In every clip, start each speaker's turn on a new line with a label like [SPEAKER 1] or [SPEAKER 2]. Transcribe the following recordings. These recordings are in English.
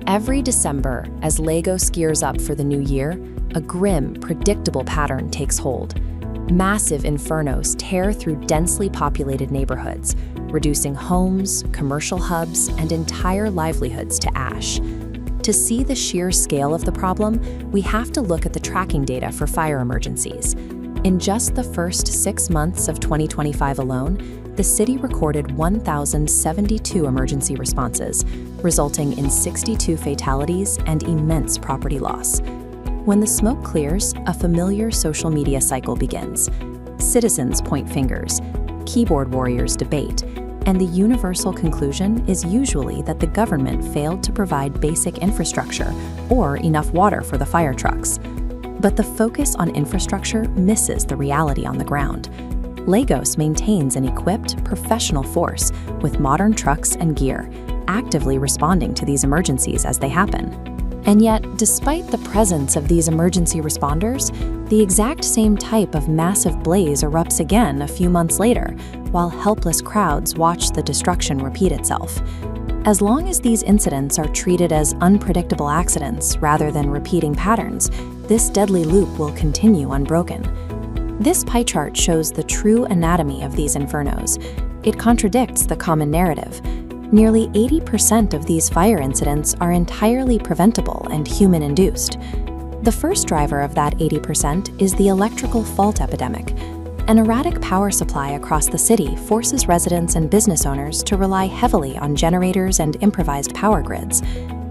[SPEAKER 1] Every December, as Lagos gears up for the new year, a grim, predictable pattern takes hold. Massive infernos tear through densely populated neighborhoods, reducing homes, commercial hubs, and entire livelihoods to ash. To see the sheer scale of the problem, we have to look at the tracking data for fire emergencies. In just the first 6 months of 2025 alone, the city recorded 1,072 emergency responses, resulting in 62 fatalities and immense property loss. When the smoke clears, a familiar social media cycle begins. Citizens point fingers, keyboard warriors debate, and the universal conclusion is usually that the government failed to provide basic infrastructure or enough water for the fire trucks. But the focus on infrastructure misses the reality on the ground. Lagos maintains an equipped, professional force with modern trucks and gear, actively responding to these emergencies as they happen. And yet, despite the presence of these emergency responders, the exact same type of massive blaze erupts again a few months later, while helpless crowds watch the destruction repeat itself. As long as these incidents are treated as unpredictable accidents rather than repeating patterns, this deadly loop will continue unbroken. This pie chart shows the true anatomy of these infernos. It contradicts the common narrative. Nearly 80% of these fire incidents are entirely preventable and human-induced. The first driver of that 80% is the electrical fault epidemic. An erratic power supply across the city forces residents and business owners to rely heavily on generators and improvised power grids.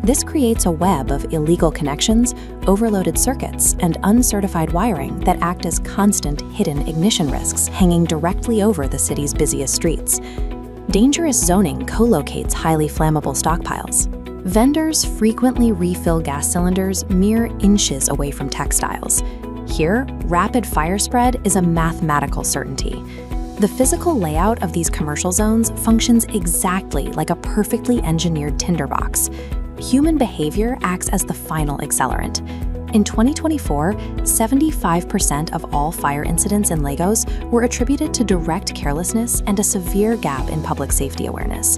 [SPEAKER 1] This creates a web of illegal connections, overloaded circuits, and uncertified wiring that act as constant hidden ignition risks hanging directly over the city's busiest streets. Dangerous zoning co-locates highly flammable stockpiles. Vendors frequently refill gas cylinders mere inches away from textiles. Here, rapid fire spread is a mathematical certainty. The physical layout of these commercial zones functions exactly like a perfectly engineered tinderbox. Human behavior acts as the final accelerant. In 2024, 75% of all fire incidents in Lagos were attributed to direct carelessness and a severe gap in public safety awareness.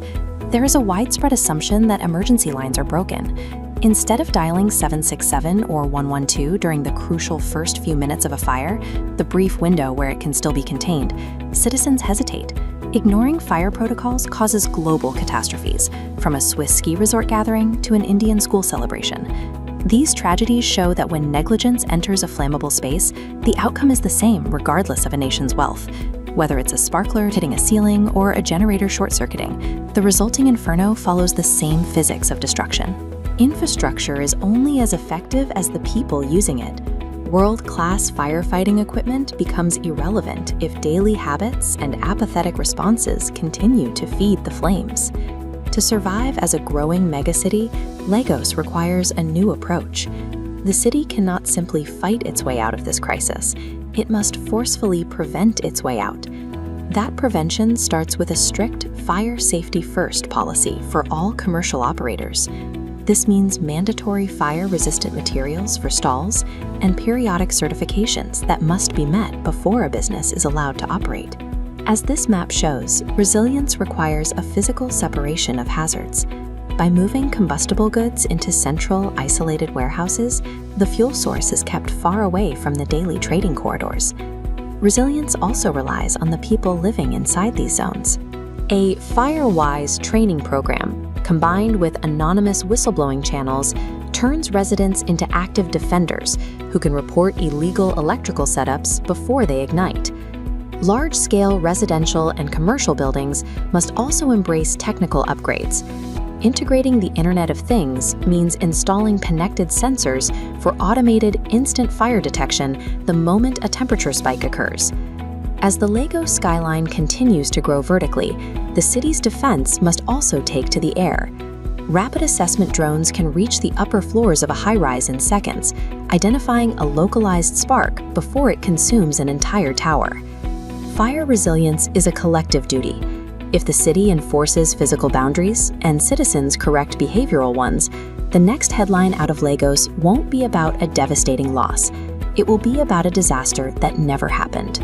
[SPEAKER 1] There is a widespread assumption that emergency lines are broken. Instead of dialing 767 or 112 during the crucial first few minutes of a fire, the brief window where it can still be contained, citizens hesitate. Ignoring fire protocols causes global catastrophes, from a Swiss ski resort gathering to an Indian school celebration. These tragedies show that when negligence enters a flammable space, the outcome is the same regardless of a nation's wealth. Whether it's a sparkler hitting a ceiling or a generator short-circuiting, the resulting inferno follows the same physics of destruction. Infrastructure is only as effective as the people using it. World-class firefighting equipment becomes irrelevant if daily habits and apathetic responses continue to feed the flames. To survive as a growing megacity, Lagos requires a new approach. The city cannot simply fight its way out of this crisis. It must forcefully prevent its way out. That prevention starts with a strict fire safety first policy for all commercial operators. This means mandatory fire-resistant materials for stalls and periodic certifications that must be met before a business is allowed to operate. As this map shows, resilience requires a physical separation of hazards. By moving combustible goods into central, isolated warehouses, the fuel source is kept far away from the daily trading corridors. Resilience also relies on the people living inside these zones. A FireWise training program, combined with anonymous whistleblowing channels, turns residents into active defenders who can report illegal electrical setups before they ignite. Large-scale residential and commercial buildings must also embrace technical upgrades. Integrating the Internet of Things means installing connected sensors for automated instant fire detection the moment a temperature spike occurs. As the Lagos skyline continues to grow vertically, the city's defense must also take to the air. Rapid assessment drones can reach the upper floors of a high-rise in seconds, identifying a localized spark before it consumes an entire tower. Fire resilience is a collective duty. If the city enforces physical boundaries and citizens correct behavioral ones, the next headline out of Lagos won't be about a devastating loss. It will be about a disaster that never happened.